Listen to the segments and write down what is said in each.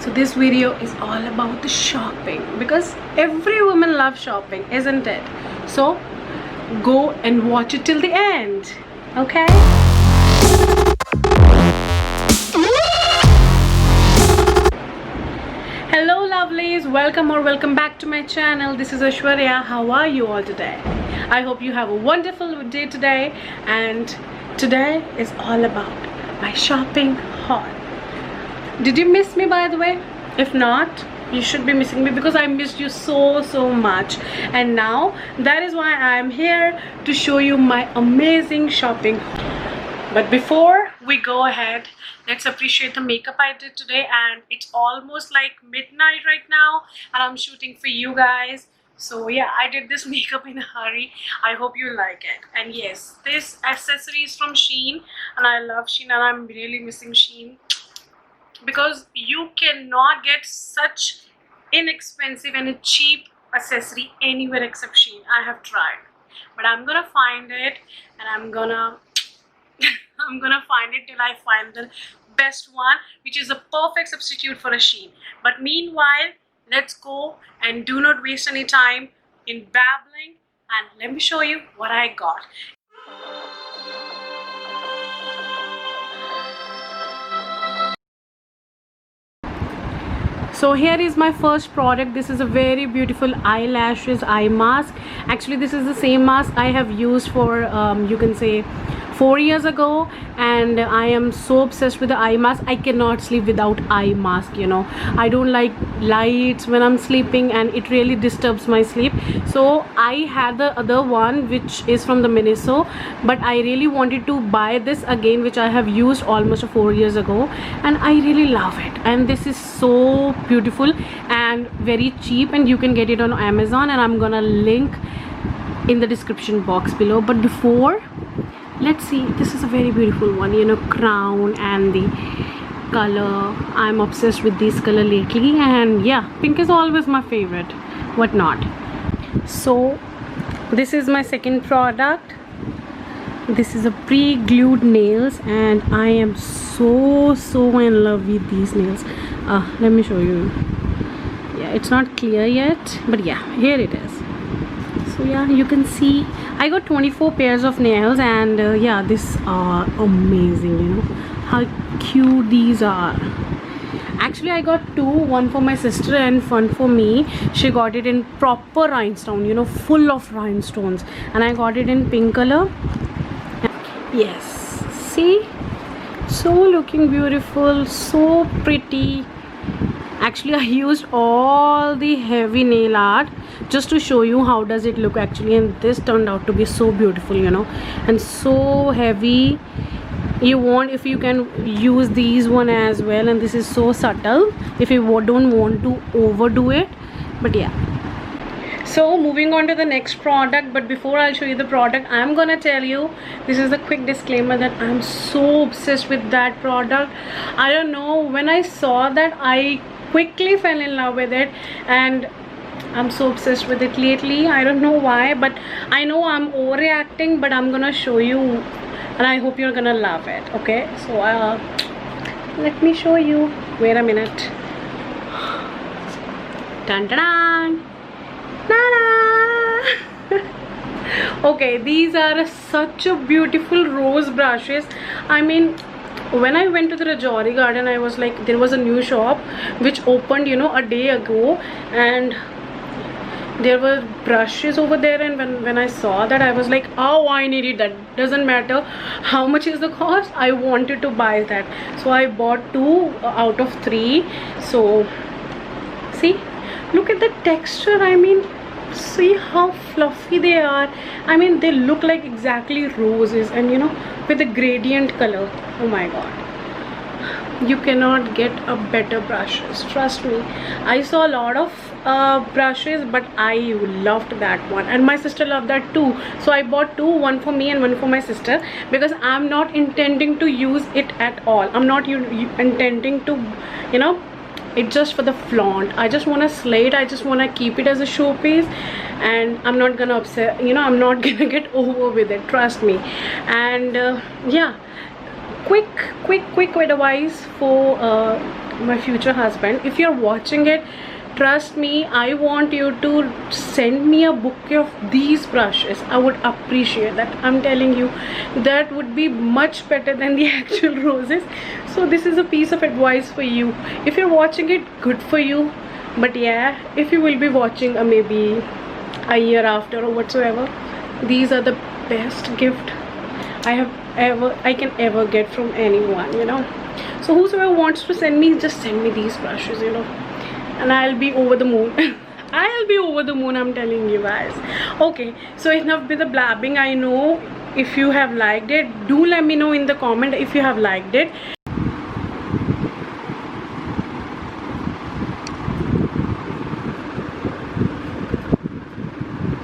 So this video is all about the shopping because every woman loves shopping, isn't it? So go and watch it till the end, okay? Hello lovelies, welcome back to my channel. This is Aishwarya. How are you all today? I hope you have a wonderful day today, and today is all about my shopping haul. Did you miss me, by the way? If not, you should be missing me because I missed you so much, and now that is why I am here to show you my amazing shopping haul. But before we go ahead, let's appreciate the makeup I did today, and it's almost like midnight right now and I'm shooting for you guys. So yeah, I did this makeup in a hurry. I hope you like it. And yes, this accessory is from Shein, and I love Shein, and I'm really missing Shein because you cannot get such inexpensive and a cheap accessory anywhere except Shein. I have tried, but I'm gonna find it, and I'm gonna find it till I find the best one, which is a perfect substitute for a Shein. But meanwhile, let's go and do not waste any time in babbling, and let me show you what I got. So here is my first product. This is a very beautiful eyelashes eye mask. Actually, this is the same mask I have used for you can say 4 years ago, and I am so obsessed with the eye mask. I cannot sleep without eye mask, you know. I don't like lights when I'm sleeping, and it really disturbs my sleep. So I had the other one, which is from the Miniso, but I really wanted to buy this again, which I have used almost 4 years ago, and I really love it. And this is so beautiful and very cheap, and you can get it on Amazon, and I'm gonna link in the description box below. But before, let's see, this is a very beautiful one, you know, crown, and the color, I'm obsessed with this color lately, and yeah, pink is always my favorite, what not. So this is my second product. This is a pre-glued nails, and I am so in love with these nails. Let me show you. Yeah, it's not clear yet, but yeah, here it is. So yeah, you can see I got 24 pairs of nails, and yeah, these are amazing, you know how cute these are. Actually, I got two, one for my sister and one for me. She got it in proper rhinestone, you know, full of rhinestones, and I got it in pink color. Yes, see, so looking beautiful, so pretty. Actually, I used all the heavy nail art just to show you how does it look actually, and this turned out to be so beautiful, you know, and so heavy. You want, if you can use these one as well, and this is so subtle if you don't want to overdo it. But yeah, so moving on to the next product. But before I'll show you the product, I'm gonna tell you, this is a quick disclaimer, that I'm so obsessed with that product. I don't know, when I saw that, I quickly fell in love with it, and I'm so obsessed with it lately. I don't know why, but I know I'm overreacting, but I'm gonna show you, and I hope you're gonna love it. Okay, so let me show you. Wait a minute. Dun dun dun. Okay, these are such a beautiful rose brushes. I mean, when I went to the Rajouri Garden, I was like, there was a new shop which opened, you know, a day ago, and there were brushes over there, and when I saw that, I was like, oh, I needed that. Doesn't matter how much is the cost, I wanted to buy that. So I bought 2 out of 3. So see, look at the texture. I mean, see how fluffy they are. I mean, they look like exactly roses, and you know, with a gradient color. Oh my god, you cannot get a better brushes, trust me. I saw a lot of brushes, but I loved that one, and my sister loved that too. So I bought 2, one for me and one for my sister, because I'm not intending to use it at all. I'm not intending to, you know, it's just for the flaunt. I just want to slay it. I just want to keep it as a showpiece, and I'm not gonna upset, you know, I'm not gonna get over with it, trust me. And yeah, quick advice for my future husband, if you're watching it, trust me, I want you to send me a bouquet of these brushes. I would appreciate that. I'm telling you, that would be much better than the actual roses. So this is a piece of advice for you. If you're watching it, good for you. But yeah, if you will be watching maybe a year after or whatsoever, these are the best gift I can ever get from anyone, you know. So whosoever wants to send me, just send me these brushes, you know, and I'll be over the moon. I'll be over the moon, I'm telling you guys. Okay, so enough with the blabbing. I know if you have liked it, do let me know in the comment if you have liked it.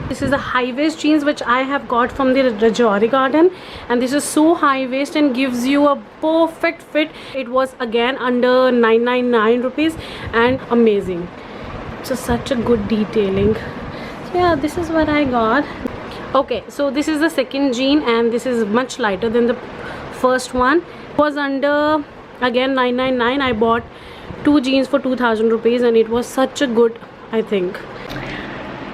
This is a high waist jeans which I have got from the Rajouri Garden, and this is so high waist and gives you a perfect fit. It was again under 999 rupees and amazing. It's such a good detailing. So yeah, this is what I got. Okay, so this is the second jean and this is much lighter than the first one. It was under again 999. I bought 2 jeans for 2000 rupees and it was such a good, I think.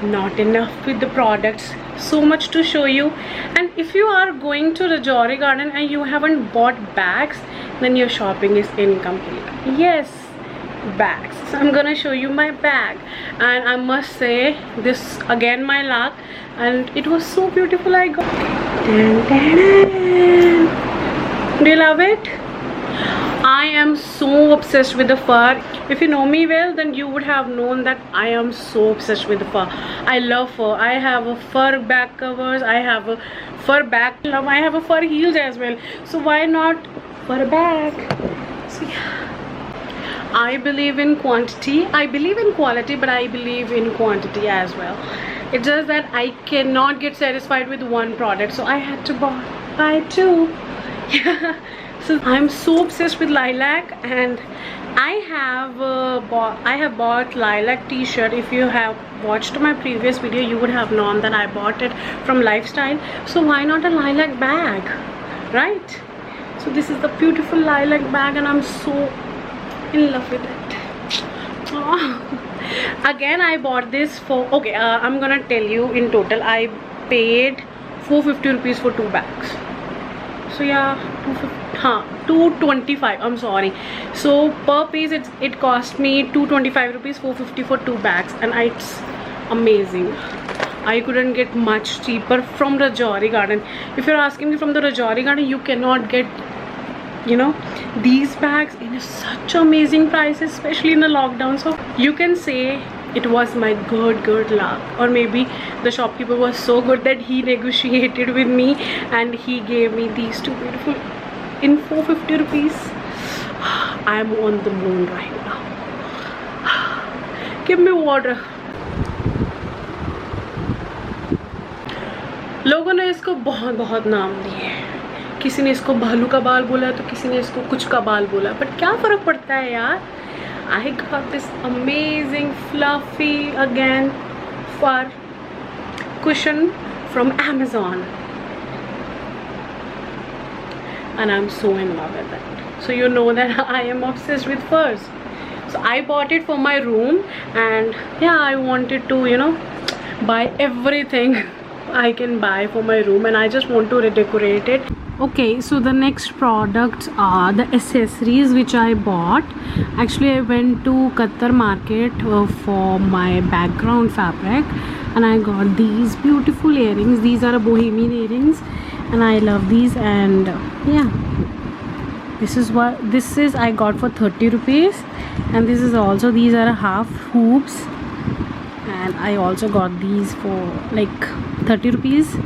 Not enough with the products, so much to show you. And if you are going to Rajouri Garden and you haven't bought bags, then your shopping is incomplete. Yes, bags. So I'm gonna show you my bag, and I must say, this again my luck, and it was so beautiful. I got it. Do you love it? I am so obsessed with the fur. If you know me well, then you would have known that I am so obsessed with the fur. I love fur. I have a fur back covers, I have a fur back, I have a fur heels as well. So why not fur bag? So yeah, I believe in quantity. I believe in quality, but I believe in quantity as well. It's just that I cannot get satisfied with one product, so I had to buy 2. Yeah. So I'm so obsessed with lilac, and I have bought lilac t-shirt. If you have watched my previous video, you would have known that I bought it from Lifestyle. So why not a lilac bag, right? So this is the beautiful lilac bag and I'm so in love with it. Oh. Again, I bought this for, okay, I'm gonna tell you in total I paid 450 rupees for 2 bags. So yeah, 225, I'm sorry. So per piece it cost me 225 rupees, 450 for 2 bags, and it's amazing. I couldn't get much cheaper from Rajouri Garden. If you're asking me from the Rajouri Garden, you cannot get, you know, these bags in such amazing prices, especially in the lockdown. So you can say it was my good luck, or maybe the shopkeeper was so good that he negotiated with me and he gave me these 2 beautiful in 450 rupees. I am on the moon right now. Give me water. लोगों ने इसको बहुत नाम दिए. किसी ने इसको भालू का बाल बोला, तो किसी ने इसको कुछ का बाल बोला, बट क्या फर्क पड़ता है यार. I got this amazing fluffy again fur cushion from Amazon, and I'm so in love with it. So you know that I am obsessed with furs. So I bought it for my room, and yeah, I wanted to, you know, buy everything I can buy for my room, and I just want to redecorate it. Okay, so the next products are the accessories which I bought. Actually, I went to Qatar market for my background fabric, and I got these beautiful earrings. These are bohemian earrings, and I love these. And yeah, this is I got for 30 rupees, and this is also, these are half hoops, and I also got these for like 30 rupees.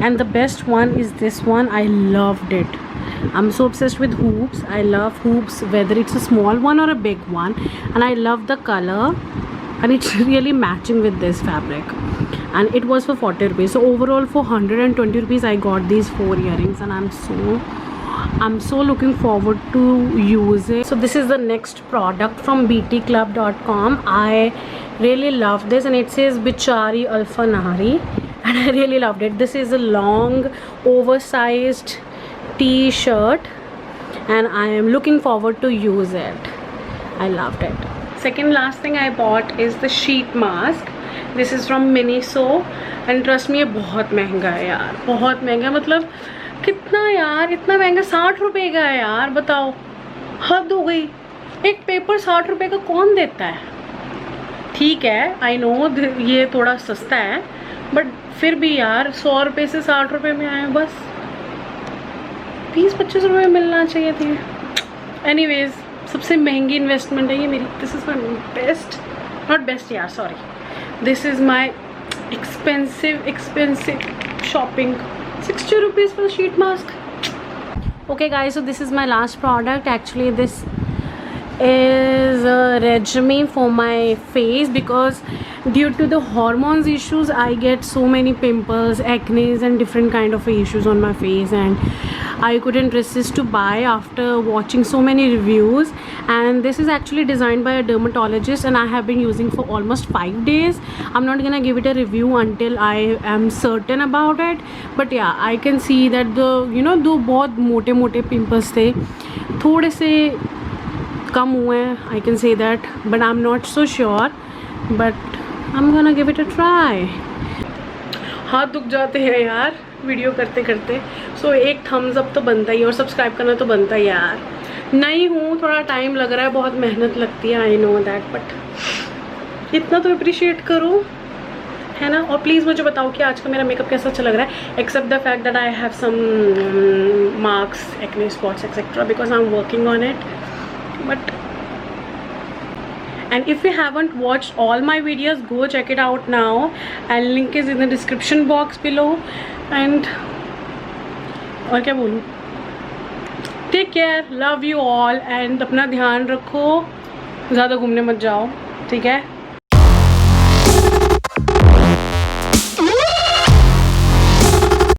And the best one is this one. I loved it. I'm so obsessed with hoops. I love hoops, whether it's a small one or a big one, and I love the color, and it's really matching with this fabric. And it was for 40 rupees. So overall for 120 rupees I got these 4 earrings, and I'm so looking forward to use it. So this is the next product from btclub.com. I really love this, and it says Bichari Alpha Nahari, and I really loved it. This is a long oversized t-shirt, and I am looking forward to use it. I loved it. Second last thing I bought is the sheet mask. This is from Miniso and trust me, ये बहुत महंगा है यार, बहुत महंगा. मतलब कितना यार, इतना महंगा, 60 रुपये का है यार. बताओ, हद हो गई. एक पेपर 60 रुपये का कौन देता है? ठीक है, आई नो ये थोड़ा सस्ता है, बट फिर भी यार 100 रुपये से 60 रुपये में आए. बस 20-25 रुपये मिलना चाहिए थी. एनीवेज, सबसे महंगी इन्वेस्टमेंट है ये मेरी. This is my best, not best यार, sorry, this is my expensive shopping. 60 rupees for the sheet mask. Okay guys, so this is my last product. Actually this is a regimen for my face because due to the hormones issues I get so many pimples, acne and different kind of issues on my face, and I couldn't resist to buy after watching so many reviews. And this is actually designed by a dermatologist and I have been using for almost 5 days. I'm not gonna give it a review until I am certain about it, but yeah, I can see that the दो बहुत मोटे मोटे pimples थे, थोड़े से कम हुए हैं, I can say that, but I'm not so sure, but I'm gonna give it a try. हाथ दुख जाते हैं यार वीडियो करते करते. सो एक थम्स अप तो बनता ही, और सब्सक्राइब करना तो बनता ही यार. नहीं हूँ, थोड़ा टाइम लग रहा है, बहुत मेहनत लगती है, आई नो दैट, बट इतना तो अप्रिशिएट करो, है ना. और प्लीज़ मुझे बताओ कि आज का मेरा मेकअप कैसा अच्छा लग रहा है, except the fact that I have some marks, acne spots etcetera, because I am working on it. But and if you haven't watched all my videos, go check it out now, and link is in the description box below. And और क्या बोलूँ, take care, love you all, and अपना ध्यान रखो, ज़्यादा घूमने मत जाओ, ठीक है.